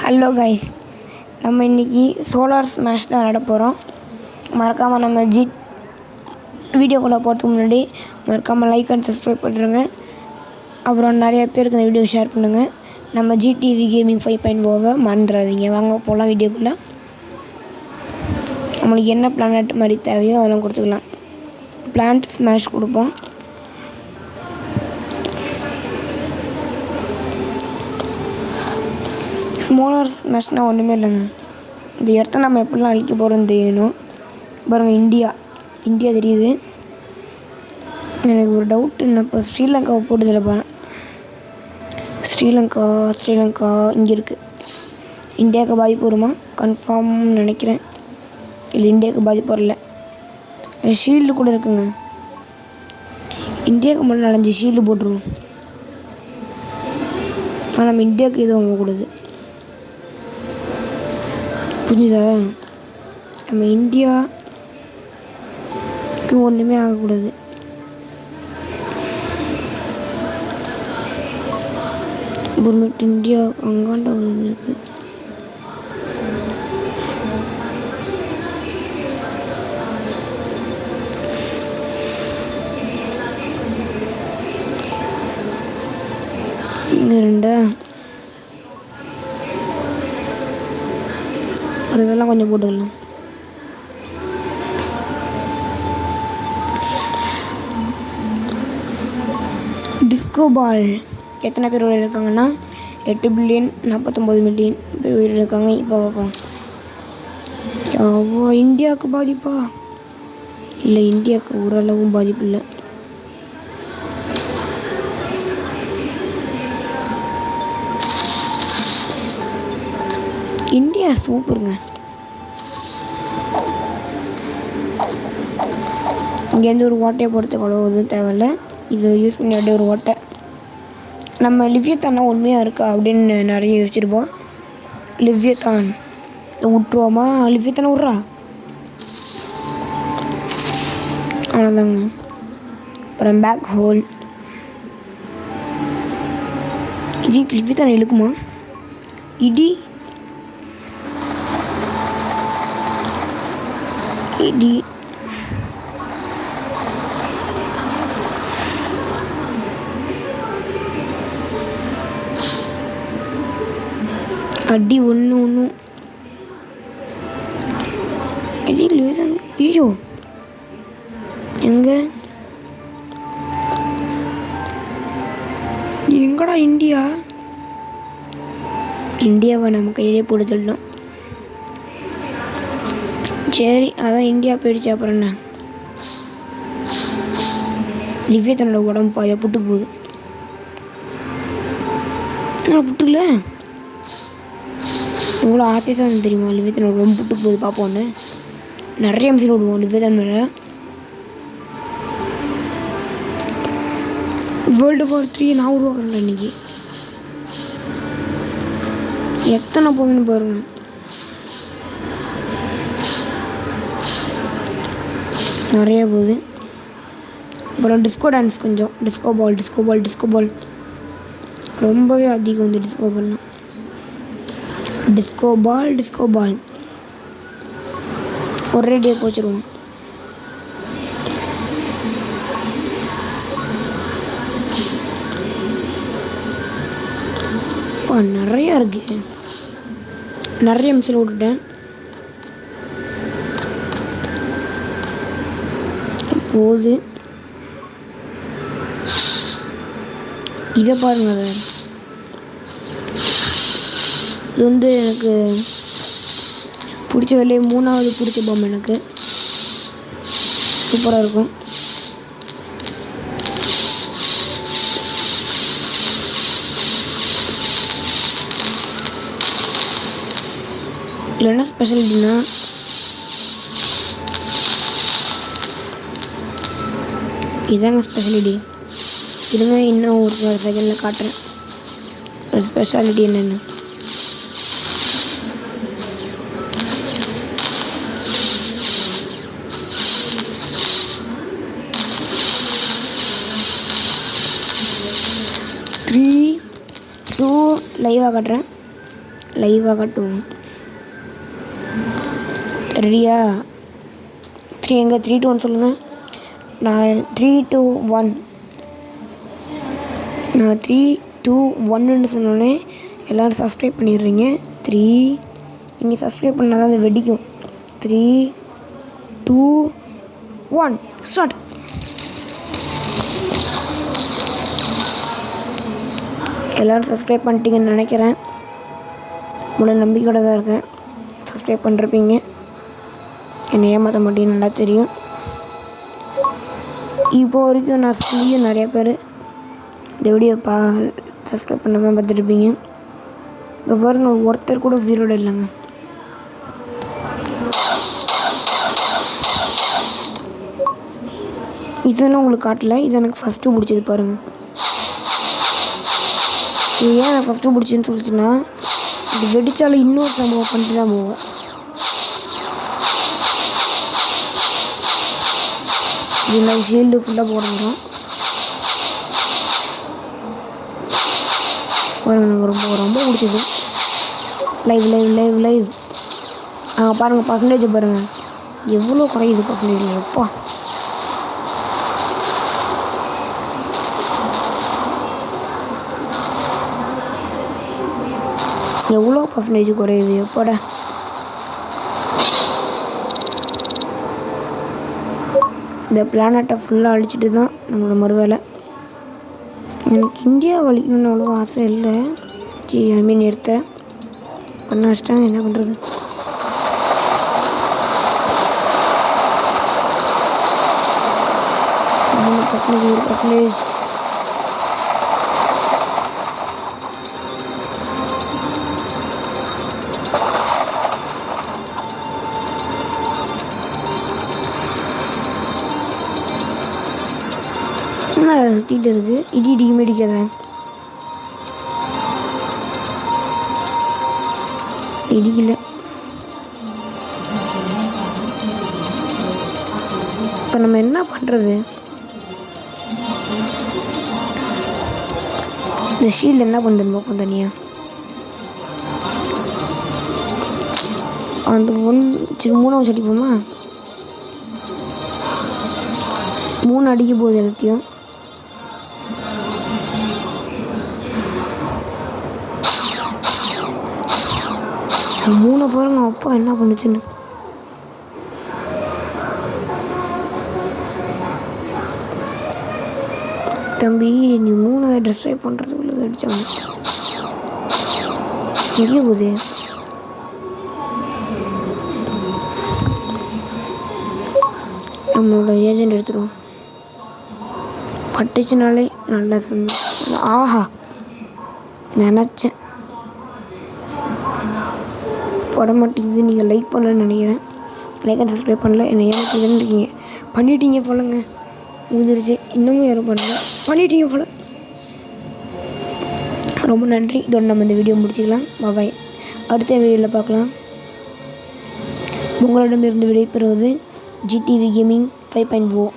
Hello guys, நம்ம இன்றைக்கி solar smash தான் விளையாட போகிறோம். மறக்காமல் நம்ம வீடியோக்குள்ளே போகிறதுக்கு முன்னாடி மறக்காமல் லைக் அண்ட் சப்ஸ்கிரைப் பண்ணுறேங்க. அப்புறம் நிறைய பேருக்கு இந்த வீடியோ ஷேர் பண்ணுங்கள். நம்ம ஜிடிவி கேமிங் 5.0 மறந்துடாதீங்க. வாங்க போகலாம் வீடியோக்குள்ளே. நம்மளுக்கு என்ன பிளானட் மாதிரி தேவையோ அதெல்லாம் கொடுத்துக்கலாம். பிளான்ட் ஸ்மாஷ் கொடுப்போம். ஸ்மாலர் ஸ்மாஷ்னால் ஒன்றுமே இல்லைங்க. இந்த இடத்த நம்ம எப்படிலாம் அழிக்க போகிறோம்னு தெரியணும். பாருங்கள், இந்தியா தெரியுது. எனக்கு ஒரு டவுட்டு, நான் இப்போ ஸ்ரீலங்காவை போட்டதில் பாருங்கள். ஸ்ரீலங்கா இங்கே இருக்குது. இந்தியாவுக்கு பாதிப்பு வருமா? கன்ஃபார்ம் நினைக்கிறேன். இல்லை, இந்தியாவுக்கு பாதிப்பு வரல. ஷீல்டு கூட இருக்குங்க. இந்தியாவுக்கு மட்டும் 4-5 ஷீல்டு போட்டுருவோம். ஆனால் நம்ம இந்தியாவுக்கு எதுவும் வாங்கக்கூடாது, புரிஞ்சுதா? நம்ம இந்தியாவுக்கு ஒன்றுமே ஆகக்கூடாது. கவர்மெண்ட் இந்தியா அங்காண்ட ஒரு இது இருக்குது. இங்கே ரெண்டா ஒரு இதெல்லாம் கொஞ்சம் போட்டுக்கலாம். டிஸ்கோ பால் எத்தனை பேர் உயிர் இருக்காங்கன்னா 8,49,000,000 பேர் உயிர் இருக்காங்க. இப்போ பார்ப்போம். இந்தியாவுக்கு பாதிப்பா? இல்லை, இந்தியாவுக்கு ஓரளவும் பாதிப்பு இல்லை. இந்தியா சூப்பருங்க. இங்கேருந்து ஒரு ஓட்டையை பொறுத்து அவ்வளோ தேவையில்லை. இதை யூஸ் பண்ணி அப்படியே ஒரு ஓட்டை. நம்ம லிவ்யத்தானா உண்மையாக இருக்கா அப்படின்னு நிறைய யோசிச்சிருப்போம். லிவ்யத்தான் விட்ருவோமா? லிவ்யத்தானே விட்றா, அவ்வளோதாங்க. அப்புறம் பேக் ஹோல். இது லிவ்யத்தான் இழுக்குமா? இடி அடி ஒன்று இது லிவிசன். ஐயோ, எங்கடா இந்தியாவை நம்ம கையிலே போட்டு தள்ளணும். சரி, அதான் இந்தியா போயிடுச்சு. அப்புறம் என்ன? லிவ்யத்தனோட உடம்பு பாதியா புட்டு போகுது. என்ன புட்டுல எவ்வளோ ஆசையாக தெரியுமா? லிவ்யத்தனோட உடம்பு புட்டு போகுது. பார்ப்போன்னு நிறைய மிஷின் விடுவோம் லிவ்யத்தன் மேலே. World War 3 நான் உருவாக்குறேன் இன்னைக்கு. எத்தனை போகுதுன்னு பாருங்க. நிறைய போகுது. அப்புறம் டிஸ்கோ டான்ஸ் கொஞ்சம். டிஸ்கோ பால் ரொம்பவே அதிகம் வந்து டிஸ்கோ பால்லாம். டிஸ்கோ பால் ஒரே டே போச்சிருவோம். நிறையா இருக்கு. நிறைய மிஷின் விட்டுட்டேன். போகுது. இதை பாருங்க. இது வந்து எனக்கு பிடிச்ச வேலையை 3வது பிடிச்ச பொம்மை. எனக்கு சூப்பராக இருக்கும். இதில் என்ன ஸ்பெஷாலிட்டினா, இதாங்க ஸ்பெஷாலிட்டி. இதுங்க இன்னும் ஒரு சில செகண்டில் காட்டுறேன் ஒரு ஸ்பெஷாலிட்டி என்னென்னு. லைவாக காட்டுறேன். லைவாக காட்டுவோம். ரெடியா? 3 எங்கே? 3 2 1 சொல்லுங்கள். நான் 3 2 1 நான் 3 2 1ன்னு சொன்னோடனே எல்லோரும் சப்ஸ்கிரைப் பண்ணிடுறீங்க. 3 நீங்கள் சப்ஸ்கிரைப் பண்ணால் தான் அது வெடிக்கும். 3 2 1 ஸ்டார்ட். எல்லோரும் சப்ஸ்கிரைப் பண்ணிட்டீங்கன்னு நினைக்கிறேன். முழு நம்பிக்கையோடு தான் இருக்கேன். சப்ஸ்கிரைப் பண்ணிருப்பீங்க. என்னை ஏமாற்ற மாட்டேன்னு நல்லா தெரியும். இப்போ வரைக்கும் நான் சொல்லியும் நிறைய பேர் இந்த வீடியோ சப்ஸ்கிரைப் பண்ணாமல் பார்த்துருப்பீங்க. இப்போ பாருங்கள், ஒருத்தர் கூட உயிரோடு இல்லைங்க. இதெல்லாம் உங்களுக்கு காட்டல. இது எனக்கு ஃபஸ்ட்டு பிடிச்சது பாருங்கள். இது ஏன் எனக்கு ஃபஸ்ட்டு பிடிச்சின்னு சொல்லிச்சுன்னா, இது வெடித்தாலும் இன்னொரு சம்பவம் பண்ணிட்டு தான் போவோம். இதில் ஷீல்டு ஃபுல்லாக போடணும். பாருங்கள், எனக்கு ரொம்ப ரொம்ப பிடிச்சது. லைவ் லைவ் லைவ் லைவ் பாருங்கள், பர்சன்டேஜ் பாருங்கள் எவ்வளோ குறையுது பர்சன்டேஜ். எப்பா எவ்வளோ பர்சன்டேஜ் குறையுது எப்போட. இந்த பிளானட்டை ஃபுல்லாக அழிச்சிட்டு தான் நம்மளோட மறுவேலை. எனக்கு இந்தியா வலிக்கணும்னு அவ்வளோ ஆசை இல்லை. எடுத்த பண்ண வச்சிட்டாங்க, என்ன பண்ணுறது. ஒரு பர்சன்டேஜ் சுற்றிட்டு இருக்குது. இடிக்குமே இடிக்காத. இடிக்கல. இப்போ நம்ம என்ன பண்ணுறது? இந்த ஷீல்டு என்ன பண்ணுறது பார்ப்போம் தனியாக. அந்த 3 அடிப்போமா? 3 அடிக்க போகுது எல்லாத்தையும். மூணு பாருங்க, அப்பா என்ன பண்ணுச்சுன்னு. தம்பி, நீ 3 ட்ரெஸ் பண்ணுறதுக்குள்ளே அடித்தாங்க. எங்கேயோ போகுது. நம்மளோட ஏஜென்ட் எடுத்துருவோம். பட்டுச்சுனாலே நல்லது. ஆஹா, நினச்சேன். போட மாட்டேங்குது. நீங்கள் லைக் பண்ணலன்னு நினைக்கிறேன். லைக் அண்ட் சப்ஸ்கிரைப் பண்ணல. என்னை ஏமாற்றிங்கன்னு இருக்கீங்க. பண்ணிட்டீங்க போலங்க. முடிஞ்சிருச்சு. இன்னமும் யாரும் பண்ணல. பண்ணிட்டீங்க போல. ரொம்ப நன்றி. இதோட நம்ம இந்த வீடியோ முடிச்சிக்கலாம். பாய். அடுத்த வீடியோவில் பார்க்கலாம். உங்களிடமிருந்து விடைபெறுவது GTV Gaming 5.0.